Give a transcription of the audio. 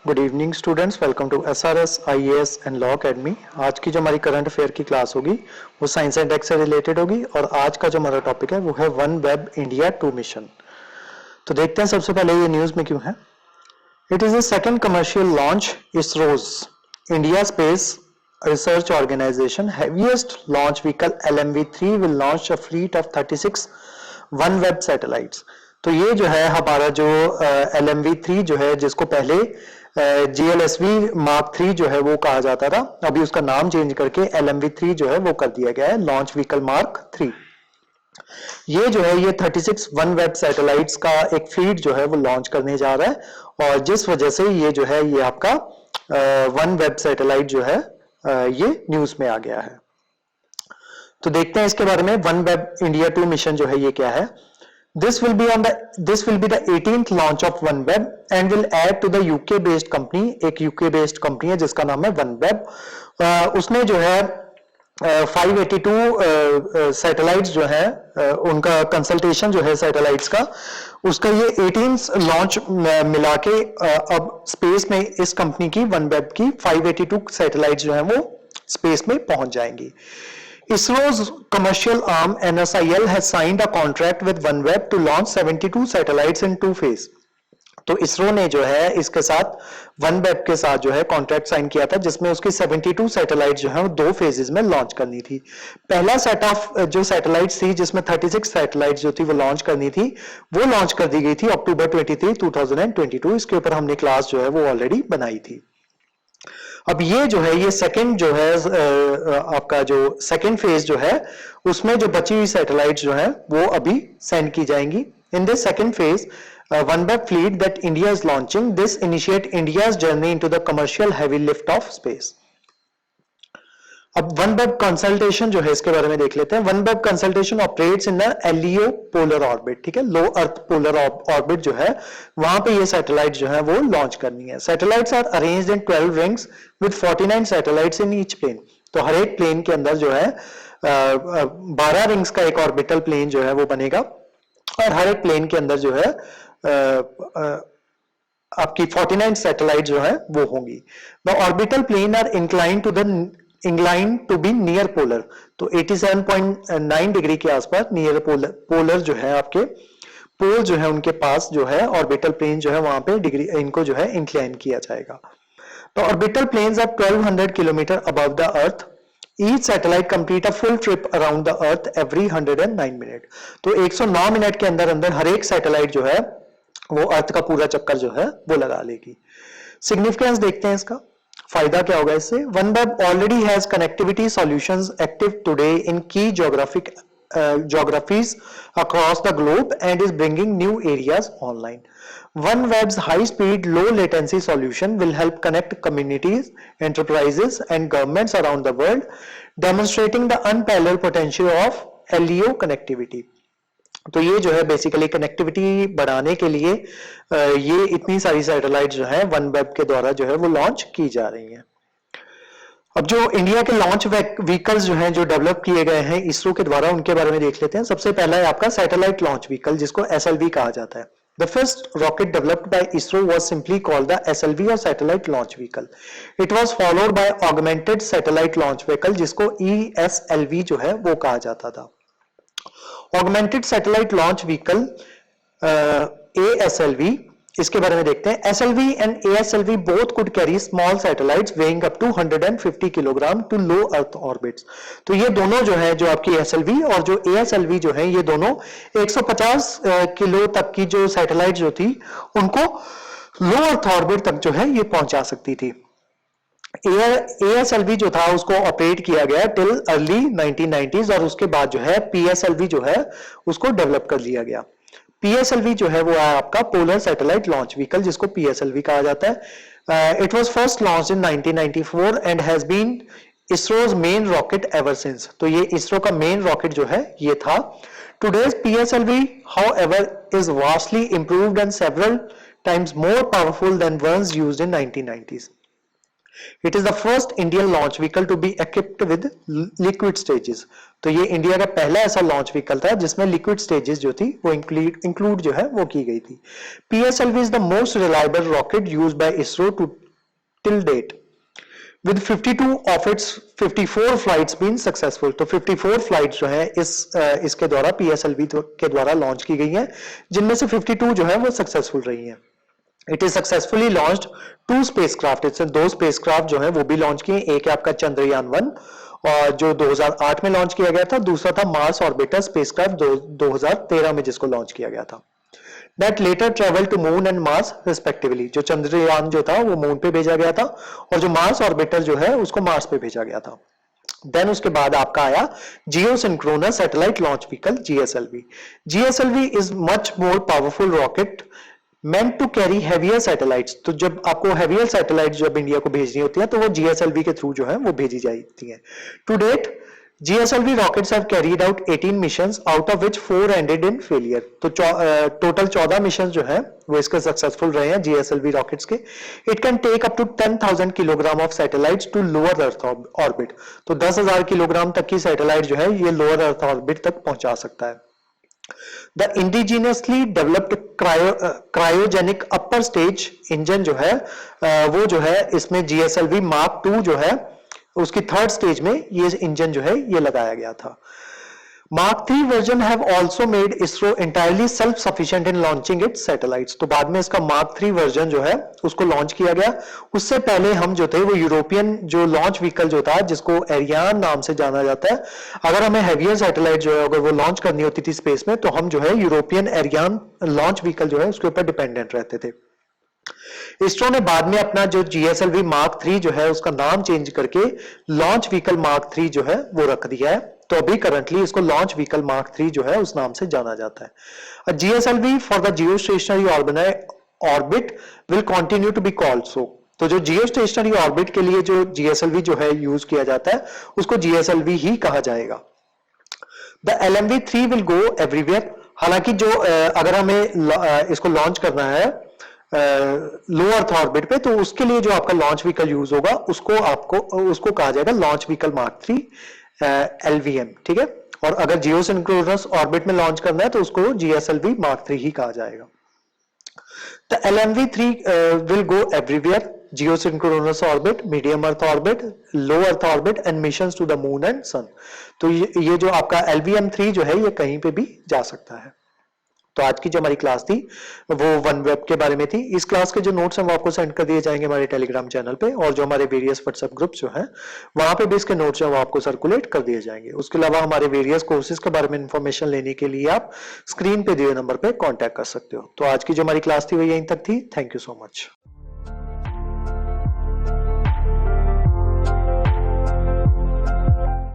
Good evening students, welcome to SRS IAS and law academy. आज की जो हमारी करंट अफेयर की क्लास होगी वो साइंस एंड टेक से रिलेटेड होगी और आज का जो हमारा टॉपिक है वो है वन वेब इंडिया 2 मिशन। तो देखते हैं सबसे पहले ये न्यूज में क्यों है। It is the second commercial launch ISRO's India space research organisation heaviest launch vehicle LMV-3 will launch a fleet of 36 OneWeb satellites. तो ये जो है हमारा जो LMV-3 जो है, जिसको पहले GLSV Mark 3 जो है वो कहा जाता था, अभी उसका नाम चेंज करके LMV-3 जो है वो कर दिया गया है, लॉन्च व्हीकल Mark 3। ये जो है ये 36 वन वेब सैटेलाइट्स का एक फीड जो है वो लॉन्च करने जा रहा है और जिस वजह से ये जो है ये आपका वन वेब सैटेलाइट जो है ये न्यूज में आ गया है। तो देखते हैं इसके बारे में। वन वेब इंडिया 2 मिशन जो है ये क्या है। This will be the 18th launch of OneWeb and will add to the UK based company। एक UK based कंपनी है जिसका नाम है OneWeb। उसने जो है 582 सैटेलाइट्स जो है उनका कंसल्टेशन जो है सैटेलाइट्स का, उसका ये 18th लॉन्च मिला के अब स्पेस में इस कंपनी की OneWeb की 582 सैटेलाइट्स जो है वो स्पेस में पहुंच जाएंगी। ISRO's commercial arm NSIL has signed a contract with OneWeb to launch 72 satellites in 2 phases। तो इसरो ने जो है इसके साथ OneWeb के साथ जो है कॉन्ट्रैक्ट साइन किया था जिसमें उसकी 72 सैटेलाइट जो है वो 2 फेजेस में लॉन्च करनी थी। पहला सेट ऑफ जो सैटेलाइट्स थी जिसमें 36 सैटेलाइट जो थी वो लॉन्च करनी थी, वो लॉन्च कर दी गई थी अक्टूबर 23, 2022। इसके ऊपर हमने क्लास जो है वो ऑलरेडी बनाई थी। अब ये जो है ये सेकंड जो है आपका जो सेकंड फेज जो है उसमें जो बची हुई सैटेलाइट जो है वो अभी सेंड की जाएंगी। In this second phase OneWeb fleet that India is launching this initiate India's journey into the commercial heavy lift of space। अब OneWeb कंसल्टेशन जो है इसके बारे में देख लेते हैं। OneWeb consultation operates in the LEO polar orbit, ठीक है, लो अर्थ पोलर ऑर्बिट जो है वहां पे ये सैटेलाइट जो है वो लॉन्च करनी है। Satellites are arranged in 12 rings with 49 satellites in each plane. तो हर एक प्लेन के अंदर जो है 12 रिंग्स का एक ऑर्बिटल प्लेन जो है वो बनेगा और हर एक प्लेन के अंदर जो है आपकी 49 सैटेलाइट जो है वो होंगी। The orbital plane are incline to be near polar. तो 87.9 डिग्री के आसपास नियर पोलर जो है आपके पोल जो है उनके पास जो है ऑर्बिटल प्लेन जो है वहां पे डिग्री इनको जो है इंक्लाइन किया जाएगा। तो orbital planes are 1200 kilometre above the earth. Each satellite complete a full trip around the earth every 109 minute. तो 109 मिनट के अंदर अंदर हर एक सैटेलाइट जो है वो अर्थ का पूरा चक्कर जो है वो लगा लेगी। सिग्निफिकेंस देखते हैं इसका, फायदा क्या होगा इससे। OneWeb already has connectivity solutions active today in की geographies across the globe and is bringing new areas online। OneWeb's high-speed, low-latency solution will help connect communities, enterprises, and governments around the world, demonstrating the unparalleled potential of LEO connectivity। तो ये जो है basically connectivity बढ़ाने के लिए ये इतनी सारी सैटेलाइट जो है OneWeb के द्वारा जो है वो लॉन्च की जा रही हैं। अब जो इंडिया के लॉन्च व्हीकल्स जो हैं जो डेवलप किए गए हैं इसरो के द्वारा उनके बारे में देख लेते हैं। सबसे पहला है आपका सैटेलाइट लॉन्च व्हीकल जिसको SLV कहा जाता है। The first rocket developed by ISRO was simply called the SLV or Satellite Launch Vehicle। It was followed by Augmented Satellite Launch Vehicle जिसको ESLV जो है वो कहा जाता था। Augmented Satellite Launch Vehicle ASLV, इसके बारे में देखते हैं। SLV and ASLV both could carry small satellites weighing up to 150 kilogram to low earth orbits। तो ये दोनों जो है जो आपकी SLV और जो ASLV जो है ये दोनों 150 किलो तक की जो सैटेलाइट जो थी उनको लो अर्थ ऑर्बिट तक जो है ये पहुंचा सकती थी। ASLV जो था उसको ऑपरेट किया गया टिल अर्ली 1990s और उसके बाद जो है PSLV जो है उसको डेवलप कर लिया गया। PSLV जो है वो है आपका पोलर सैटेलाइट लॉन्च व्हीकल जिसको PSLV कहा जाता है। It was first launch in 1994 and has been ISRO's main rocket ever since. तो ये इसरो का मेन रॉकेट जो है ये था। Today's PSLV however is vastly improved and several times more powerful than ones used in 1990s। It is the first Indian launch vehicle to be equipped with liquid stages. तो ये India का पहला ऐसा launch vehicle था जिसमें liquid stages जो थी वो इंक्लूड जो है वो की गई थी। PSLV is the most reliable rocket used by ISRO to till date with 52 of its 54 flights been successful. तो 54 फ्लाइट्स जो है इसके द्वारा PSLV के द्वारा लॉन्च की गई हैं, जिनमें से 52 जो है वो सक्सेसफुल रही हैं। It is successfully launched 2 spacecraft, इससे 2 स्पेसक्राफ्ट जो है वो भी लॉन्च किए। एक है आपका चंद्रयान-1 और जो 2008 में लॉन्च किया गया था, दूसरा था मार्स ऑर्बिटर स्पेसक्राफ्ट 2013 में जिसको लॉन्च किया गया था। That later traveled to moon and Mars respectively। जो चंद्रयान जो था वो मून पे भेजा गया था और जो मार्स ऑर्बिटर जो है उसको मार्स पे भेजा गया था। देन उसके बाद आपका आया geosynchronous satellite launch vehicle GSLV। GSLV is much more powerful rocket meant to carry heavier satellites। तो जब आपको heavier satellites जब इंडिया को भेजनी होती है तो वो GSLV के थ्रू जो है वो भेजी जाती है। To date GSLV rockets have carried out 18 missions out of which 4 ended in failure। तो टोटल 14 मिशन जो है वो इसके सक्सेसफुल रहे हैं GSLV रॉकेट्स के। It can take up to 10,000 kilogram of satellites to lower earth orbit. तो 10,000 kilogram तक की सैटेलाइट जो है ये लोअर अर्थ ऑर्बिट तक पहुंचा सकता है। The indigenously developed cryogenic upper stage engine जो है वो जो है इसमें GSLV Mark II जो है उसकी थर्ड स्टेज में ये इंजन जो है ये लगाया गया था। Mark III version have also made ISRO entirely self-sufficient in launching its satellites। तो बाद में इसका Mark III वर्जन जो है उसको लॉन्च किया गया। उससे पहले हम जो थे वो यूरोपियन जो लॉन्च व्हीकल जो था जिसको एरियान नाम से जाना जाता है, अगर हमें हैवियर सैटेलाइट जो है अगर वो लॉन्च करनी होती थी स्पेस में तो हम जो है यूरोपियन एरियान लॉन्च व्हीकल जो है उसके ऊपर डिपेंडेंट रहते थे। इसरो ने बाद में अपना जो GSLV Mark III जो है उसका नाम चेंज करके लॉन्च व्हीकल Mark III जो है वो रख दिया है। तो अभी करंटली इसको लॉन्च व्हीकल Mark III जो है उस नाम से जाना जाता है। GSLV for the geostationary orbit will continue to be called so. तो जो जियो स्टेशनरी ऑर्बिट के लिए जो GSLV जो है यूज किया जाता है उसको GSLV ही कहा जाएगा। The LMV3 will go everywhere. हालांकि जो अगर हमें इसको लॉन्च करना है लो अर्थ ऑर्बिट पे तो उसके लिए जो आपका लॉन्च व्हीकल यूज होगा उसको कहा जाएगा launch vehicle Mark III LVM। ठीक है, और अगर जियो सिंक्रोनस ऑर्बिट में लॉन्च करना है तो उसको GSLV Mark III ही कहा जाएगा। The LMV3 will go everywhere, geosynchronous orbit, medium earth orbit, low earth orbit and missions to the moon and sun। तो ये जो आपका LVM3 जो है ये कहीं पे भी जा सकता है। तो आज की जो हमारी क्लास थी वो OneWeb के बारे में थी। इस क्लास के जो नोट्स हैं वो आपको सेंड कर दिए जाएंगे हमारे टेलीग्राम चैनल पे, और जो हमारे वेरियस व्हाट्सएप ग्रुप्स जो हैं वहां पे भी इसके नोट्स हैं वो आपको सर्कुलेट कर दिए जाएंगे। उसके अलावा हमारे वेरियस कोर्सेज के बारे में इंफॉर्मेशन लेने के लिए आप स्क्रीन पे दिए नंबर पे कॉन्टैक्ट कर सकते हो। तो आज की जो हमारी क्लास थी वो यहीं तक थी। Thank you so much.